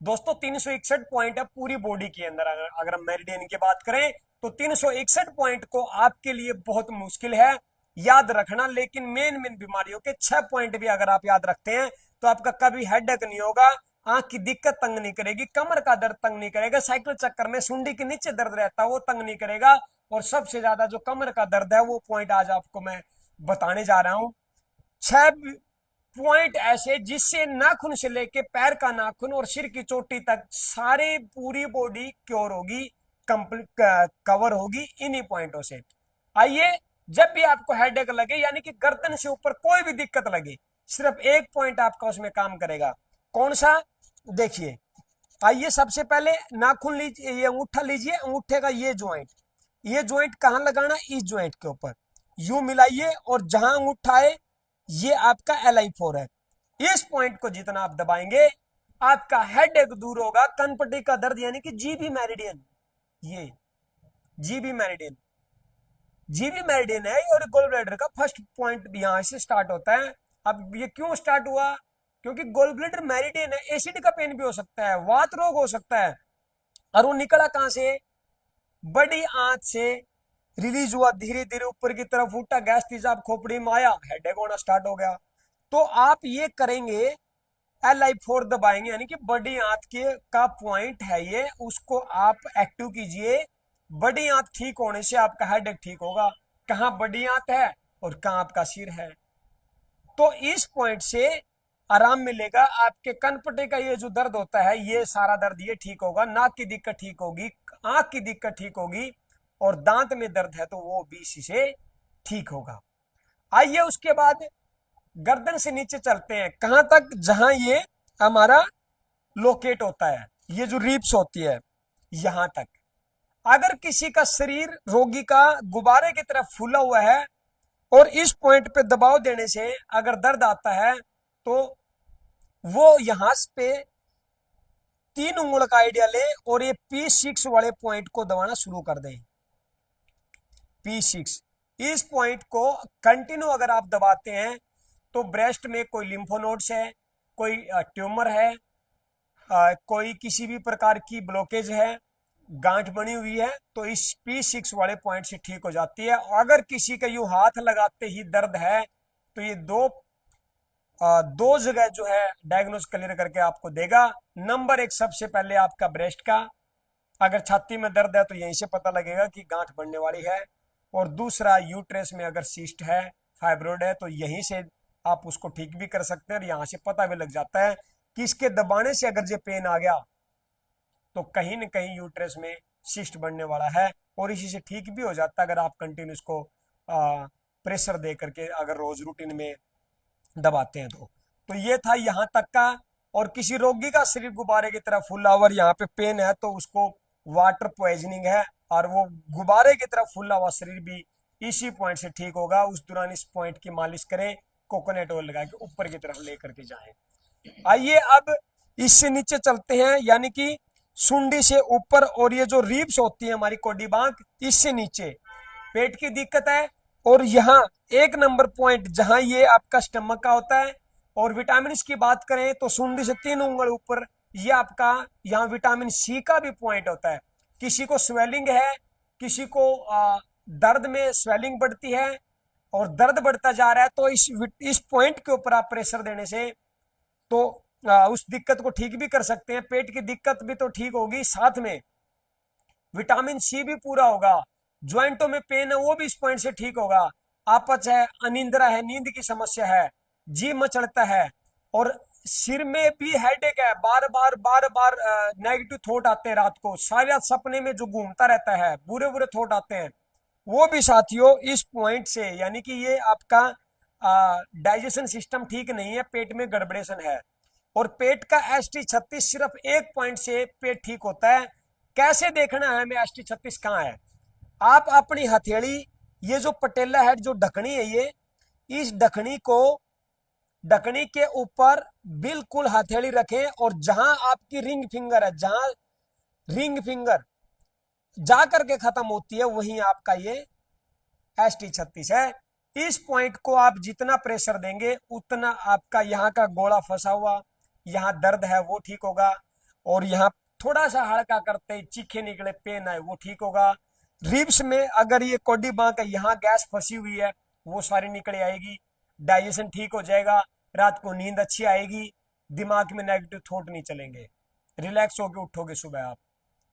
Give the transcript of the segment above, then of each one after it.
दोस्तों 361 पॉइंट है पूरी बॉडी के अंदर। अगर हम मेरिडियन की बात करें तो 361 पॉइंट को आपके लिए बहुत मुश्किल है याद रखना, लेकिन मेन मेन बीमारियों के 6 पॉइंट भी अगर आप याद रखते हैं तो आपका कभी हेडेक नहीं होगा, आंख की दिक्कत तंग नहीं करेगी, कमर का दर्द तंग नहीं करेगा, साइकिल चक्कर में सुंडी के नीचे दर्द रहता है वो तंग नहीं करेगा। और सबसे ज्यादा जो कमर का दर्द है वो पॉइंट आज आपको मैं बताने जा रहा हूं। 6 पॉइंट ऐसे जिससे नाखून से लेके पैर का नाखून और सिर की चोटी तक सारी पूरी बॉडी क्योर होगी, कंप्लीट कवर होगी इन्हीं पॉइंटों से। आइए, जब भी आपको हेडेक लगे यानी कि गर्दन से ऊपर कोई भी दिक्कत लगे, सिर्फ एक पॉइंट आपका उसमें काम करेगा। कौन सा? देखिए, आइए सबसे पहले नाखून लीजिए, ये अंगूठा लीजिए, अंगूठे का ये ज्वाइंट कहां लगाना? इस ज्वाइंट के ऊपर यू मिलाइए और जहां अंगूठा है ये आपका LI4 है। इस पॉइंट को जितना आप दबाएंगे आपका हेडेक दूर होगा, कनपट्टी का दर्द यानी कि जीबी मेरिडियन, ये जीबी मेरिडियन जीबी मेरिडियन है और गोल ब्लैडर का फर्स्ट पॉइंट यहां से स्टार्ट होता है। अब ये क्यों स्टार्ट हुआ? क्योंकि गोल ब्लैडर मेरिडियन है, एसिड का पेन भी हो सकता है, वात रोग हो सकता है, और वो निकला कहां से? बड़ी आंत से रिलीज हुआ, धीरे धीरे ऊपर की तरफ उठा, गैस तेजाब खोपड़ी में आया, हेडेक होना स्टार्ट हो गया। तो आप ये करेंगे, LI4 दबाएंगे यानी कि बड़ी आंत के का पॉइंट है ये, उसको आप एक्टिव कीजिए। बड़ी आंत ठीक होने से आपका हेडेक ठीक होगा। कहां बड़ी आंत है और कहां आपका सिर है, तो इस पॉइंट से आराम मिलेगा। आपके कनपटे का ये जो दर्द होता है ये सारा दर्द ये ठीक होगा, नाक की दिक्कत ठीक होगी, आंख की दिक्कत ठीक होगी, और दांत में दर्द है तो वो भी इसी से ठीक होगा। आइए उसके बाद गर्दन से नीचे चलते हैं, कहां तक? जहां ये हमारा लोकेट होता है, ये जो रिब्स होती है यहां तक। अगर किसी का शरीर रोगी का गुब्बारे की तरफ फूला हुआ है और इस पॉइंट पे दबाव देने से अगर दर्द आता है तो वो यहां पे 3 उंगल का आइडिया ले और ये P6 वाले पॉइंट को दबाना शुरू कर दें। P6 इस पॉइंट को कंटिन्यू अगर आप दबाते हैं तो ब्रेस्ट में कोई लिम्फोनोड्स है, कोई ट्यूमर है, कोई किसी भी प्रकार की ब्लॉकेज है, गांठ बनी हुई है, तो इस P6 वाले पॉइंट से ठीक हो जाती है। अगर किसी का यूं हाथ लगाते ही दर्द है तो ये दो जगह जो है डायग्नोज क्लियर करके आपको देगा। नंबर 1 सबसे पहले आपका ब्रेस्ट का, अगर छाती में दर्द है तो यहीं से पता लगेगा कि गांठ बढ़ने वाली है। और दूसरा यूट्रेस में अगर सिस्ट है, फाइब्रोइड है, तो यहीं से आप उसको ठीक भी कर सकते हैं और यहां से पता भी लग जाता है कि इसके दबाने से अगर ये पेन आ गया तो कहीं ना कहीं यूट्रेस में सिस्ट बढ़ने वाला है, और इसी से ठीक भी हो जाता है अगर आप कंटिन्यू इसको प्रेशर दे करके अगर रोज रूटीन में दबाते हैं तो ये था यहां तक का। और किसी रोगी का शरीर गुब्बारे की तरफ फुला हुआ यहाँ पे पेन है तो उसको वाटर पॉइजनिंग है, और वो गुब्बारे की तरफ फुला हुआ शरीर भी इसी पॉइंट से ठीक होगा। उस दौरान इस पॉइंट की मालिश करें, कोकोनट ऑयल लगा के ऊपर की तरफ लेकर के जाएं। आइए अब इससे नीचे चलते हैं, यानी कि सुंडी से ऊपर और ये जो रिब्स होती है हमारी कोडी बांक, इससे नीचे पेट की दिक्कत है। और यहाँ 1 नंबर पॉइंट जहां ये आपका स्टमक का होता है। और विटामिन की बात करें तो सुंडी से 3 उंगल ऊपर ये आपका यहाँ विटामिन C का भी पॉइंट होता है। किसी को स्वेलिंग है, किसी को दर्द में स्वेलिंग बढ़ती है और दर्द बढ़ता जा रहा है, तो इस पॉइंट के ऊपर आप प्रेशर देने से तो उस दिक्कत को ठीक भी कर सकते हैं। पेट की दिक्कत भी तो ठीक होगी, साथ में विटामिन C भी पूरा होगा। ज्वाइंटों में पेन है वो भी इस पॉइंट से ठीक होगा। आपच है, अनिंद्रा है, नींद की समस्या है, जी मचलता है, और सिर में भी हेडेक है, बार बार बार बार नेगेटिव थॉट आते हैं रात को, सारी रात सपने में जो घूमता रहता है, बुरे बुरे थॉट आते हैं, वो भी साथियों इस पॉइंट से, यानी कि ये आपका डाइजेशन सिस्टम ठीक नहीं है, पेट में गड़बड़ेशन है। और पेट का ST36 सिर्फ एक पॉइंट से पेट ठीक होता है। कैसे देखना है हमें ST36 कहाँ है? आप अपनी हथेली, ये जो पटेला हेड जो ढकनी है ये, इस ढकनी के ऊपर बिल्कुल हथेली रखें, और जहां आपकी रिंग फिंगर है, जहां रिंग फिंगर जा करके खत्म होती है वहीं आपका ये ST36 है। इस पॉइंट को आप जितना प्रेशर देंगे उतना आपका यहाँ का गोला फंसा हुआ, यहाँ दर्द है वो ठीक होगा। और यहाँ थोड़ा सा हल्का करते ही चीखे निकले, पेन आए, वो ठीक होगा। रिब्स में अगर ये कोडी बांह का यहाँ गैस फंसी हुई है वो सारी निकल आएगी, डाइजेशन ठीक हो जाएगा, रात को नींद अच्छी आएगी, दिमाग में नेगेटिव थॉट नहीं चलेंगे, रिलैक्स होकर उठोगे सुबह आप।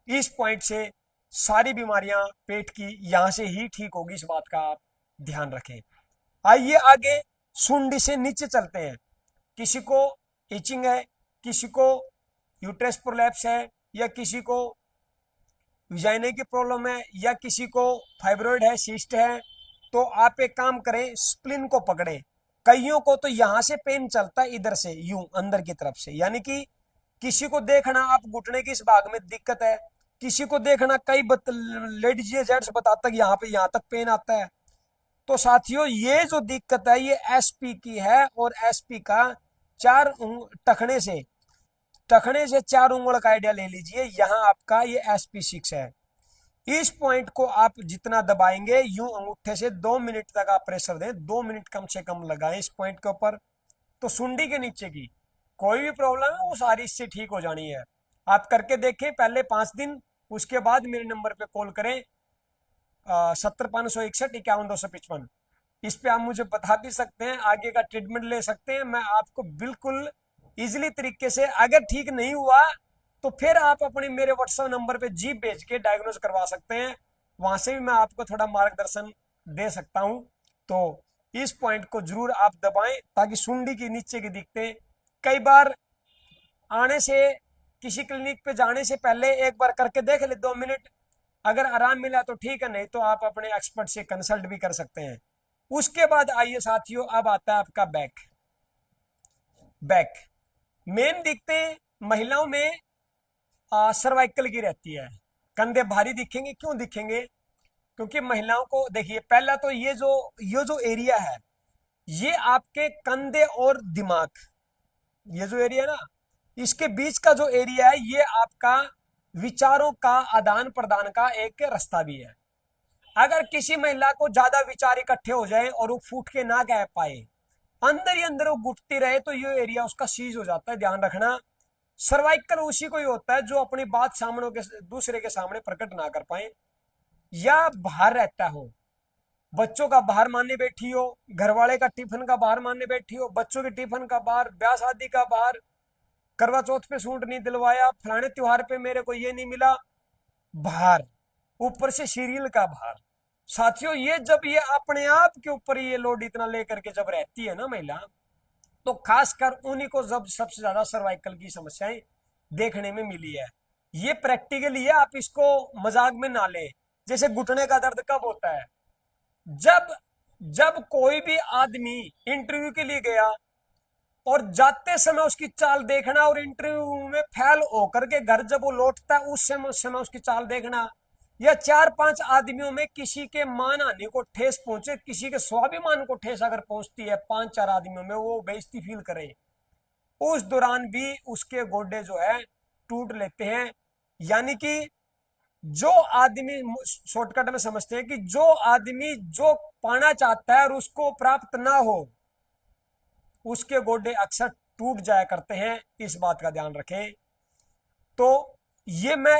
इस पॉइंट से सारी बीमारियां पेट की यहां से ही ठीक होगी, इस बात का आप ध्यान रखें। आइए आगे सुंडी से नीचे चलते हैं। किसी को इचिंग है, किसी को यूट्रस प्रोलैप्स है, या किसी को विजाइने की प्रॉब्लम है, या किसी को फाइब्रॉइड है, सिस्ट है, तो आप एक काम करें, स्प्लिन को पकड़े। कईयों को तो यहां से पेन चलता है, इधर से यूं अंदर की तरफ से, यानी कि किसी को देखना आप घुटने के इस भाग में दिक्कत है, किसी को देखना कई लेडीज जेंट्स बताता है यहाँ पे यहाँ तक पेन आता है। तो साथियों ये जो दिक्कत है ये एसपी की है, और एसपी का टखने से 4 उंगल का आइडिया ले लीजिए, यहाँ आपका ये SP6 है। इस पॉइंट को आप जितना दबाएंगे यूं अंगूठे से 2 मिनट तक आप प्रेशर दें, 2 मिनट कम से कम लगाएं इस पॉइंट के ऊपर, तो सुंडी के नीचे की कोई भी प्रॉब्लम है वो सारी इससे ठीक हो जानी है। आप करके देखें पहले 5 दिन, उसके बाद मेरे नंबर पे कॉल करें 70 561 51 255। इस पे आप मुझे बता भी सकते हैं, आगे का ट्रीटमेंट ले सकते हैं, मैं आपको बिल्कुल इजिली तरीके से, अगर ठीक नहीं हुआ तो फिर आप अपने मेरे व्हाट्सएप नंबर पे जीप भेज के डायग्नोज करवा सकते हैं, वहां से भी मैं आपको थोड़ा मार्गदर्शन दे सकता हूं। तो इस पॉइंट को जरूर आप दबाएं ताकि सुंडी के नीचे की दिक्कतें, कई बार आने से, किसी क्लिनिक पे जाने से पहले एक बार करके देख ले 2 मिनट, अगर आराम मिला तो ठीक है, नहीं तो आप अपने एक्सपर्ट से कंसल्ट भी कर सकते हैं। उसके बाद आइए साथियों, अब आता है आपका बैक मेन दिक्कतें महिलाओं में सर्वाइकल की रहती है। कंधे भारी दिखेंगे, क्यों दिखेंगे? क्योंकि महिलाओं को देखिए, पहला तो ये जो एरिया है, ये आपके कंधे और दिमाग, ये जो एरिया ना, इसके बीच का जो एरिया है, ये आपका विचारों का आदान प्रदान का एक रास्ता भी है। अगर किसी महिला को ज्यादा विचार इकट्ठे हो जाए और वो फूट के ना कह पाए, अंदर ही अंदर वो घुटती रहे, तो ये एरिया उसका सीज हो जाता है, ध्यान रखना। सर्वाइकल उसी को ही होता है जो अपनी बात सामने के दूसरे के सामने प्रकट ना कर पाए, या बाहर रहता हो, बच्चों का बाहर मानने बैठी हो, घर वाले का टिफिन का बाहर मानने बैठी हो, बच्चों के टिफिन का बाहर, ब्याह शादी का बाहर, करवा चौथ पे सूट नहीं दिलवाया, फलाने त्योहार पे मेरे को ये नहीं मिला, बाहर, ऊपर से सीरियल का बाहर। साथियों ये अपने आप के ऊपर ये लोड इतना लेकर के जब रहती है ना महिला, तो खासकर उन्हीं को जब सबसे ज्यादा सर्वाइकल की समस्याएं देखने में मिली है। ये प्रैक्टिकली है, आप इसको मजाक में ना ले। जैसे घुटने का दर्द कब होता है? जब जब कोई भी आदमी इंटरव्यू के लिए गया और जाते समय उसकी चाल देखना, और इंटरव्यू में फेल होकर के घर जब वो लौटता है उस समय उसकी चाल देखना, या 4-5 आदमियों में किसी के मान हानि को ठेस पहुंचे, किसी के स्वाभिमान को ठेस अगर पहुंचती है 5-4 आदमियों में, वो बेइज्जती फील करे, उस दौरान भी उसके गोडे जो है टूट लेते हैं। यानी कि जो आदमी, शॉर्टकट में समझते हैं कि जो आदमी जो पाना चाहता है और उसको प्राप्त ना हो, उसके गोडे अक्सर टूट जाया करते हैं, इस बात का ध्यान रखें। तो ये मैं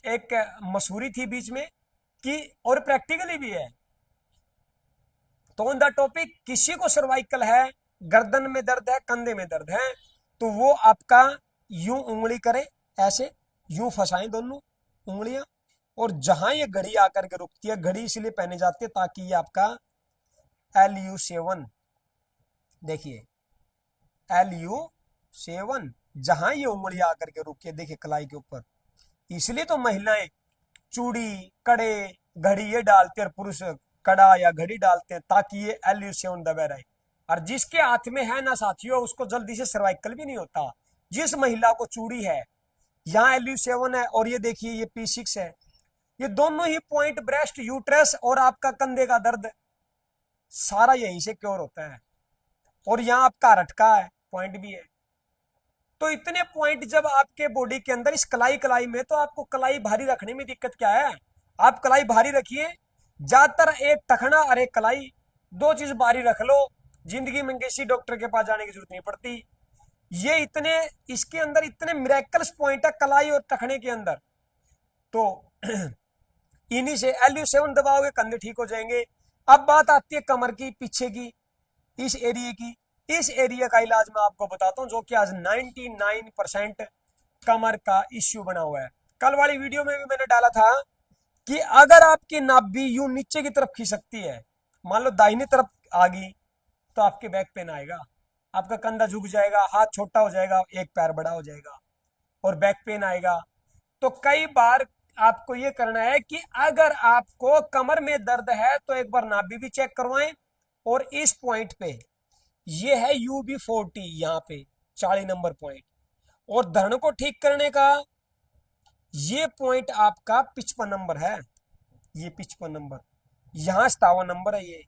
एक मशहूरी थी बीच में कि, और प्रैक्टिकली भी है। तो ऑन द टॉपिक, किसी को सर्वाइकल है, गर्दन में दर्द है, कंधे में दर्द है, तो वो आपका यूं उंगली करे, ऐसे यूं फंसाएं दोनों उंगलियां, और जहां ये घड़ी आकर के रुकती है, घड़ी इसलिए पहने जाती है ताकि ये आपका LU7, देखिए LU7, जहां ये उंगली आकर के रुकी है, देखिए कलाई के ऊपर, इसलिए तो महिलाएं चूड़ी, कड़े, घड़ी ये डालते हैं, और पुरुष कड़ा या घड़ी डालते हैं ताकि ये LU7 दबे रहे। और जिसके हाथ में है ना साथियों, उसको जल्दी से सर्वाइकल भी नहीं होता। जिस महिला को चूड़ी है, यहाँ LU7 है, और ये देखिए ये P6 है, ये दोनों ही पॉइंट, ब्रेस्ट, यूट्रस और आपका कंधे का दर्द सारा यहीं से क्योर होता है। और यहाँ आपका रटका है, पॉइंट भी है। तो इतने पॉइंट जब आपके बॉडी के अंदर, इस कलाई में, तो आपको कलाई भारी रखने में दिक्कत क्या है? आप कलाई भारी रखिए, ज्यादातर एक टखना और एक कलाई, 2 चीज भारी रख लो, जिंदगी में किसी डॉक्टर के पास जाने की जरूरत नहीं पड़ती। ये इतने, इसके अंदर इतने मिरेकल्स पॉइंट है कलाई और टखने के अंदर। तो इन्हीं से LU7 दबाओगे कंधे ठीक हो जाएंगे। अब बात आती है कमर की, पीछे की, इस एरिया की। इस एरिया का इलाज मैं आपको बताता हूं, जो कि आज 99% कमर का इश्यू बना हुआ है। कल वाली वीडियो में भी मैंने डाला था कि अगर आपकी नाभि यूं नीचे की तरफ खिसकती है, मान लो दाहिनी तरफ आ गई, तो आपके बैक पेन आएगा, आपका कंधा झुक जाएगा, हाथ छोटा हो जाएगा, एक पैर बड़ा हो जाएगा और बैक पेन आएगा। तो कई बार आपको ये करना है कि अगर आपको कमर में दर्द है तो एक बार नाभि भी चेक करवाएं। और इस पॉइंट पे ये है UB40, यहाँ पे 40 नंबर पॉइंट। और धरण को ठीक करने का ये पॉइंट आपका 55 नंबर है, ये 55 नंबर, यहां 57 नंबर है। ये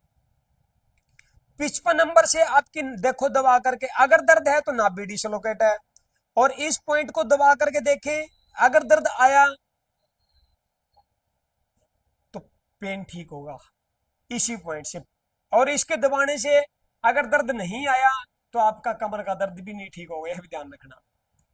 55 नंबर से आपकी देखो दबा करके, अगर दर्द है तो नाभि डिसलोकेट है। और इस पॉइंट को दबा करके देखें, अगर दर्द आया तो पेन ठीक होगा इसी पॉइंट से। और इसके दबाने से अगर दर्द नहीं आया तो आपका कमर का दर्द भी नहीं ठीक होगा, यह भी ध्यान रखना।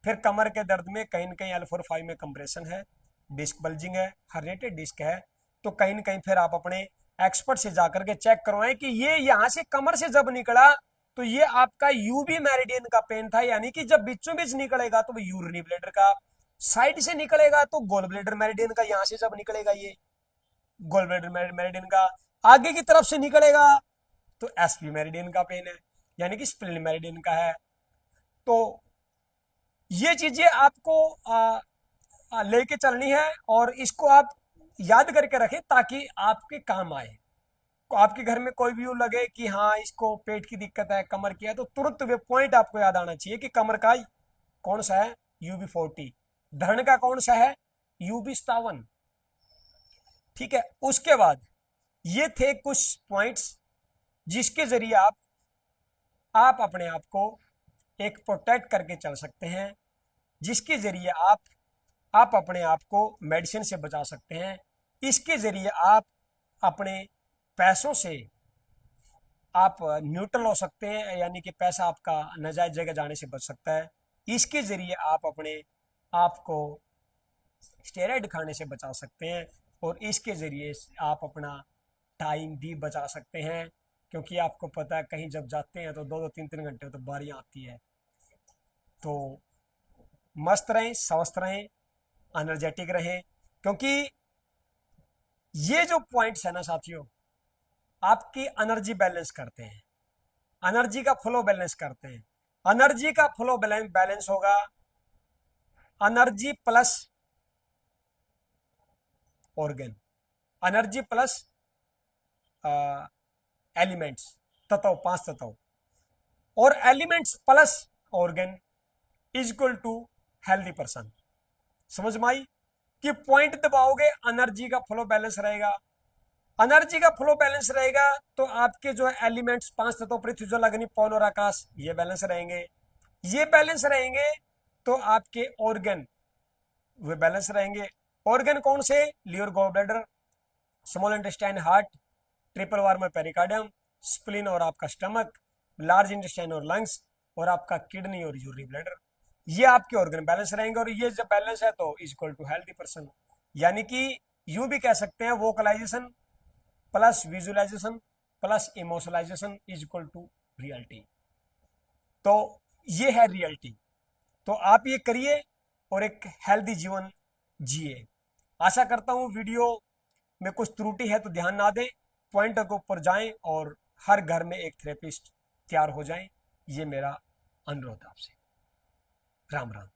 फिर कमर के दर्द में कहीं न कहीं L4-5 में कंप्रेशन है, डिस्क बल्जिंग है, हर्निएटेड डिस्क है। तो कहीं न कहीं फिर आप अपने एक्सपर्ट से जाकर के चेक करवाएं कि ये यहां से कमर से जब निकला तो ये आपका यूबी मेरिडियन का पेन था, यानी कि जब बीचों बीच निकलेगा तो वो यूरिनी ब्लेडर का, साइड से निकलेगा तो गोल ब्लेडर मेरिडियन का, यहां से जब निकलेगा ये गोल ब्लेडर मेरिडियन का, आगे की तरफ से निकलेगा तो एसपी मेरिडियन का पेन है, यानी कि स्प्लिन मेरिडियन का है। तो ये चीजें आपको लेके चलनी है और इसको आप याद करके रखें ताकि आपके काम आए। तो आपके घर में कोई भी लगे कि हाँ इसको पेट की दिक्कत है, कमर की है, तो तुरंत वे पॉइंट आपको याद आना चाहिए कि कमर का कौन सा है, UB40, धरण का कौन सा है, UB57। ठीक है, उसके बाद ये थे कुछ पॉइंट्स जिसके जरिए आप अपने आप को एक प्रोटेक्ट करके चल सकते हैं, जिसके जरिए आप अपने आप को मेडिसिन से बचा सकते हैं। इसके जरिए आप अपने पैसों से आप न्यूट्रल हो सकते हैं, यानी कि पैसा आपका नाजायज जगह जाने से बच सकता है। इसके जरिए आप अपने आप को स्टेरॉइड खाने से बचा सकते हैं और इसके जरिए आप अपना टाइम भी बचा सकते हैं, क्योंकि आपको पता है कहीं जब जाते हैं तो 2-2 3-3 घंटे तो बारियां आती है। तो मस्त रहें, स्वस्थ रहें, एनर्जेटिक रहें, क्योंकि ये जो पॉइंट्स है ना साथियों, आपकी एनर्जी बैलेंस करते हैं, एनर्जी का फ्लो बैलेंस करते हैं। एनर्जी का फ्लो बैलेंस होगा energy plus organ, energy plus elements, तत्व, 5 तत्व, और elements plus organ is equal to healthy person. समझ में आई कि पॉइंट दबाओगे एनर्जी का फ्लो बैलेंस रहेगा, एनर्जी का फ्लो बैलेंस रहेगा तो आपके जो एलिमेंट्स 5 तत्व, पृथ्वी जल अग्नि पवन और आकाश, ये बैलेंस रहेंगे। ये बैलेंस रहेंगे तो आपके ऑर्गन वे बैलेंस रहेंगे। ऑर्गन कौन से, liver, gall bladder, small intestine, heart, triple warmer, pericardium, spleen और आपका स्टमक, लार्ज इंटेस्टाइन और लंग्स, और आपका किडनी और यूरिनरी ब्लैडर, ये आपके ऑर्गन बैलेंस रहेंगे। और ये जब बैलेंस है तो is equal to healthy person, यानी कि यूं भी कह सकते हैं vocalisation plus visualisation plus emotionalisation is equal to reality. तो ये है रियलिटी। तो आप ये करिए और एक हेल्दी जीवन जिए। आशा करता हूं वीडियो में कुछ त्रुटि है तो ध्यान ना दें, पॉइंट के ऊपर जाएं और हर घर में एक थेरेपिस्ट तैयार हो जाएं। ये मेरा अनुरोध आपसे। राम राम।